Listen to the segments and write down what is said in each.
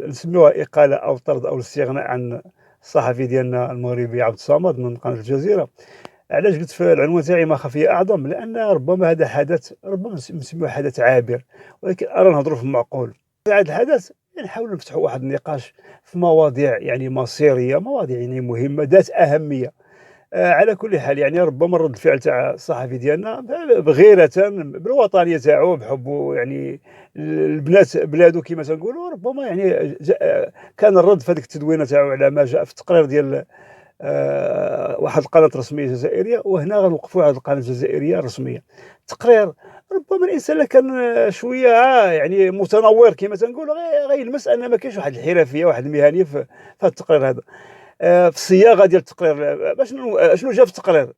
نسميوها إقالة أو طرد أو الاستغناء عن الصحفي ديالنا المغربي عبد الصمد من قناة الجزيرة. علاش قلت في العنوان تاعي ما خفي أعظم؟ لأن ربما هذا حدث ربما نسميوه حدث عابر، ولكن أرى نهضروا في المعقول. في هذا الحدث نحاولوا نفتحوا واحد النقاش في مواضيع يعني مصيرية، مواضيع يعني مهمة ذات أهمية. على كل حال يعني ربما رد الفعل تاع الصحفي ديالنا بغيرة بالوطنية تاعو، بحبه يعني لبنات بلادو كما تنقولوا، ربما يعني كان الرد في هذيك التدوينة تاعو على ما جاء في التقرير ديال واحد القناة رسمية جزائرية. وهنا غنوقفوا على القناة الجزائرية الرسمية. التقرير ربما الإنسان إلا كان شوية يعني متنور كما تنقولوا غيلمس أن ما كاينش واحد الحرفية واحد المهنية في هذا التقرير هذا. في الصياغة ديال التقرير شنو جا في التقرير؟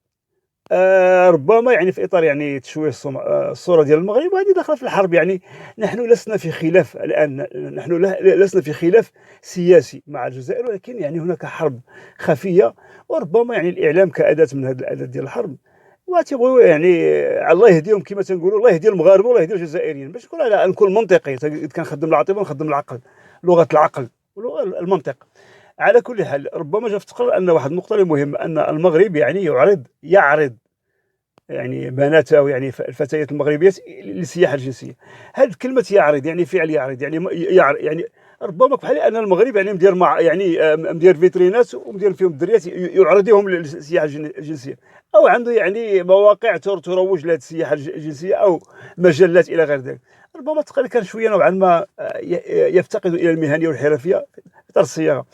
ربما يعني في إطار يعني تشويه الصورة ديال المغرب، وهذه داخلة في الحرب. يعني نحن لسنا في خلاف الآن، نحن لسنا في خلاف سياسي مع الجزائر، ولكن يعني هناك حرب خفية. وربما يعني الإعلام كأداة من هذه الأداة ديال الحرب، وتيبغيو يعني الله يهديهم كما تنقولوا، الله يهدي المغاربة والله يهدي الجزائريين. باش نكون منطقي، كنخدم العاطفة ونخدم العقل، لغة العقل ولغة المنطق. على كل حال ربما جا في التقرير أن واحد النقطة اللي مهمة، أن المغرب يعني يعرض يعني بناته يعني الفتيات المغربيات للسياحة الجنسية. هذه كلمة يعرض يعني فعل يعرض، يعني يعني ربما بحال أن المغرب يعني مدير مع يعني مدير فيترينات ومدير فيهم الدريات يعرضهم للسياحة الجنسية، أو عنده يعني مواقع تروج لهذه السياحة الجنسية أو مجلات إلى غير ذلك. ربما تقريبا كان شوية نوعا ما يفتقد إلى المهنية والحرفية في إطار الصياغة.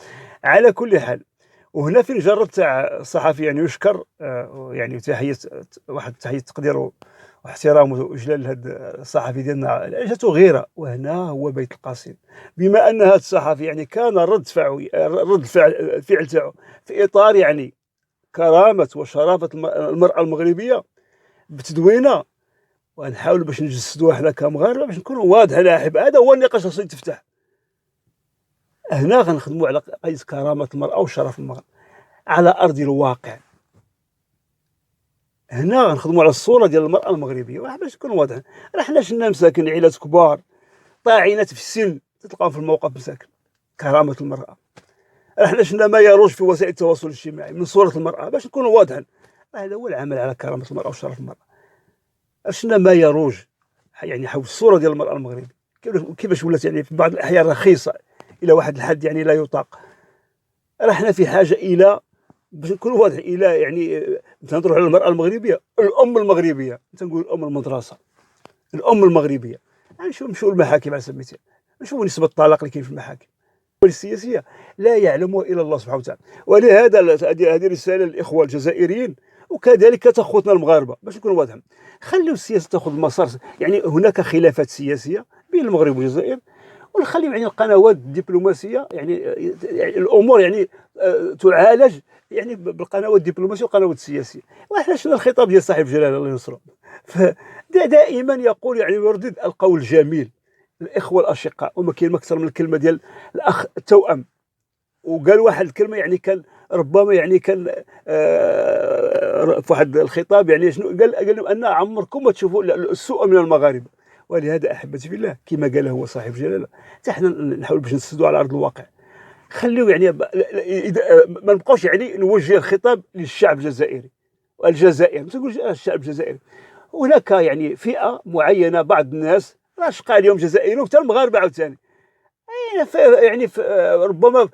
على كل حال، وهنا فين جا الرد تاع الصحفي يعني يشكر، يعني واحد تحية تقدير واحترام واجلال لهذا الصحفي ديالنا، جاتو غيره. وهنا هو بيت القصيد. بما ان هذا الصحفي يعني كان رد الفعل تاعو في اطار يعني كرامه وشرافه المراه المغربيه بتدوينه، ونحاول باش نجسدوها حنا كمغاربه باش نكونوا واضحين يا احبه. هذا هو النقاش اللي تفتح. هنا غنخدموا على قيس كرامه المراه وشرف المراه على ارض الواقع. هنا غنخدموا على الصوره ديال المراه المغربيه باش نكونوا واضحين. راه حنا شنا مساكن عائلات كبار طاعنات في السن تلقاهم في الموقف مساكن. كرامه المراه، راه حنا شنا ما يروج في وسائل التواصل الاجتماعي من صوره المراه باش نكونوا واضحين. هذا هو العمل على كرامه المراه وشرف المراه. شنا ما يروج يعني حول الصوره ديال المراه المغربيه كيفاش ولات يعني في بعض الاحيان رخيصه الى واحد الحد يعني لا يطاق. راه حنا في حاجه الى باش نكونوا واضحين الى يعني تنهضروا على المراه المغربيه، الام المغربيه، تنقول الام المدرسه، الام المغربيه. نمشيو المحاكم على سبيل المثال، نشوفوا نسبه الطلاق اللي كاين في المحاكم السياسيه لا يعلمها الا الله سبحانه وتعالى. ولهذا هذه رساله للاخوه الجزائريين وكذلك تخوتنا المغاربه باش نكونوا واضحين. خليوا السياسه تاخذ المسار. يعني هناك خلافات سياسيه بين المغرب والجزائر، ونخليو يعني القنوات الدبلوماسيه يعني الامور يعني تعالج يعني بالقنوات الدبلوماسيه والقنوات السياسيه. وحنا شفنا الخطاب ديال صاحب جلاله الله ينصرو، دائما يقول يعني يردد القول الجميل الاخوه الاشقاء، وما كاين ما اكثر من الكلمه ديال الاخ التوأم. وقال واحد الكلمه يعني كان ربما يعني كان في واحد الخطاب يعني شنو قال لهم ان عمركم ما تشوفوا السوء من المغاربه. ولهذا احبتي في الله كما قال هو صاحب جلاله، حتى حنا نحاول باش نسدوا على ارض الواقع. خليو يعني ما نبقاوش يعني نوجه الخطاب للشعب الجزائري والجزائر، ما تقولش الشعب الجزائري. هناك يعني فئه معينه بعض الناس راه شقى اليوم جزائريين وحتى المغاربه عاوتاني يعني ربما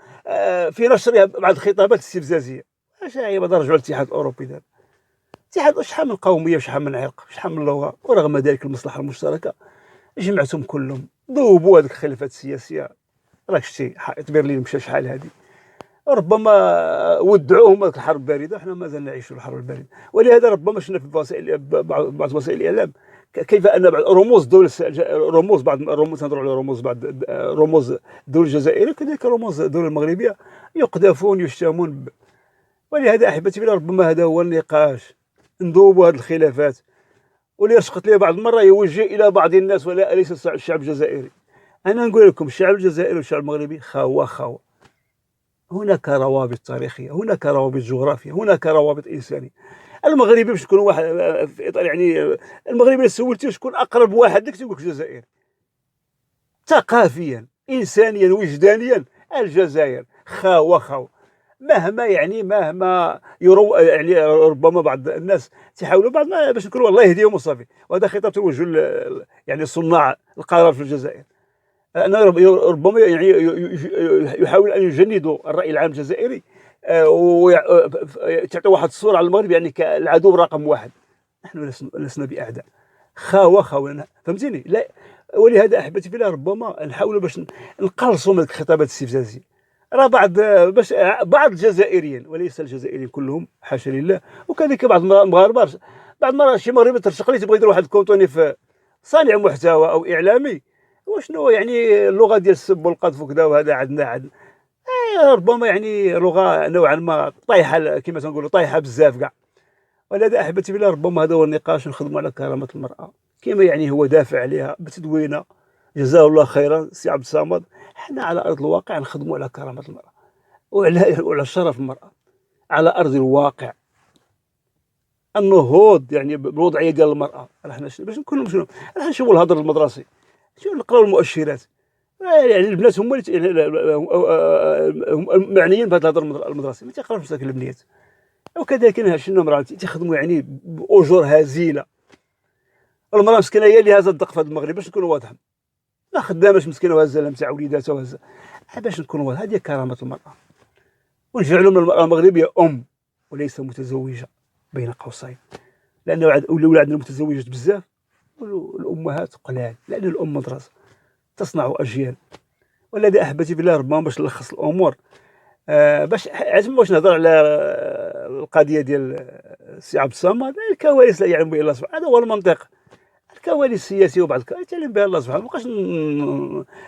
في نشر بعض الخطابات الاستفزازيه. اش هي رجعوا للاتحاد الاوروبي دابا. الاتحاد شحال من قوميه وشحال من عرق شحال من لغه، ورغم ذلك المصلحه المشتركه جمعتهم كلهم ذوبوا هذيك الخلافات السياسيه. راك شتي حائط برلين مشى شحال هذه، ربما ودعوهم هذيك الحرب البارده وحنا مازال نعيشوا الحرب البارده. ولهذا ربما شفنا في بعض وسائل الاعلام كيف ان بعض رموز دول رموز بعض الرموز نهضروا على رموز بعض رموز الدول الجزائريه كذلك رموز الدول المغربيه يقذفون يشتمون ولهذا احبتي بالله ربما هذا هو النقاش، نذوبوا هذه الخلافات. واللي رشقت لي بعض المره يوجه الى بعض الناس ولا ليس الشعب الجزائري. انا نقول لكم الشعب الجزائري والشعب المغربي خوا. هناك روابط تاريخيه، هناك روابط جغرافيه، هناك روابط انسانيه. المغربي باش تكون واحد في اطار يعني المغربي اللي سولتيه شكون اقرب واحد لك تيقول لك الجزائر. ثقافيا إنسانيًا وجدانيًا الجزائر خاوة. مهما يعني ربما بعض الناس تيحاولوا بعض ما باش نكونوا الله يهديهم وصافي، وهذا خطاب توجه يعني صناع القرار في الجزائر، أن ربما يعني يحاول أن يجندوا الرأي العام الجزائري تعطي واحد الصورة على المغرب يعني كالعدو رقم 1. نحن لسنا بأعداء، خاوة فهمتيني؟ لا، ولهذا أحبتي في الله ربما نحاولوا باش نقلصوا من الخطابات الاستفزازية. راه بعض الجزائريين وليس الجزائريين كلهم حاشا لله، وكذلك بعض المغاربة بعض المرات شي مغربي ترشق ليه تبغى يدير واحد الكونتوني في صانع محتوى أو إعلامي، وشنو يعني اللغة ديال السب والقذف وكذا، وهذا عندنا ربما يعني لغة نوعًا ما طايحة كما تنقولوا طايحة بزاف كاع. ولهذا أحبتي في الله ربما هذا هو النقاش، نخدموا على كرامة المرأة كما يعني هو دافع عليها بتدوينة، جزاه الله خيرًا السي عبد الصمد. حنا على أرض الواقع نخدموا على كرامة المرأة وعلى شرف المرأة على أرض الواقع، النهوض يعني بالوضعية ديال المرأة. راه حنا باش نكونوا شنو، راه نشوفوا الهدر المدرسي، نقراو المؤشرات، يعني البنات هما هم المعنيين بهذا الهدر المدرسي، ما تيقراوش مساكن البنيات. وكذلك شي امرأة تيخدموا يعني بأجور هزيلة. المرأة مسكينة هي اللي هازت الدق في هذا المغرب باش نكونوا واضحين، ما خداماش مسكينة وهازة نتاع وليداتها وهازة، باش نكونوا واضحين. هذه كرامة المرأة، ونجعلوا من المرأة المغربية وليس متزوجة بين قوسين، لأن ولاو عندنا متزوجات بزاف والأمهات قلال، لأن الأم مدرسة تصنع أجيال. والذي أحبتي بالله ربما باش نلخص الأمور، باش نهضر على القضية ديال السي عبد الصمد، الكوارث لا يعلم بها الله سبحانه، هذا هو المنطق. الكوارث السياسية وبعض الكوارث يعلم بها الله سبحانه، مابقاش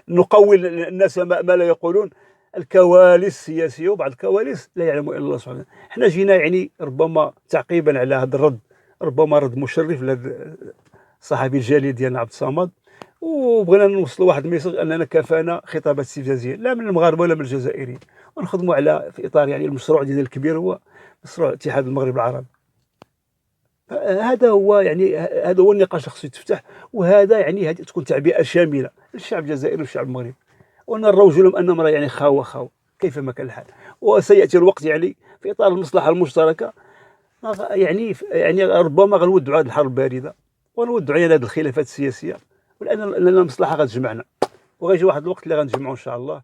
نقول الناس ما لا يقولون. الكوارث السياسية وبعض الكوارث لا يعلم إلا الله سبحانه. حنا جينا يعني ربما تعقيبا على هذا الرد، ربما رد مشرف لهذا الصحفي الجليل ديالنا عبد الصمد، وبغينا نوصلوا واحد الميساج أننا كفانا خطابات استفزازية لا من المغاربة ولا من الجزائريين، ونخدموا على في إطار يعني المشروع ديالنا الكبير هو مشروع اتحاد المغرب العربي. هذا هو يعني هذا هو النقاش خصو يتفتح، وهذا يعني تكون تعبئة شاملة للشعب الجزائري والشعب المغربي، ونروج لهم أنهم راه يعني خاوة كيفما كان الحال. وسيأتي الوقت يعني في إطار المصلحة المشتركة يعني ربما غنودعوا هذه الحرب الباردة، ونودعوا هذه الخلافات السياسية، لأن المصلحة غتجمعنا، وغيجي واحد الوقت اللي غنجمعوا إن شاء الله.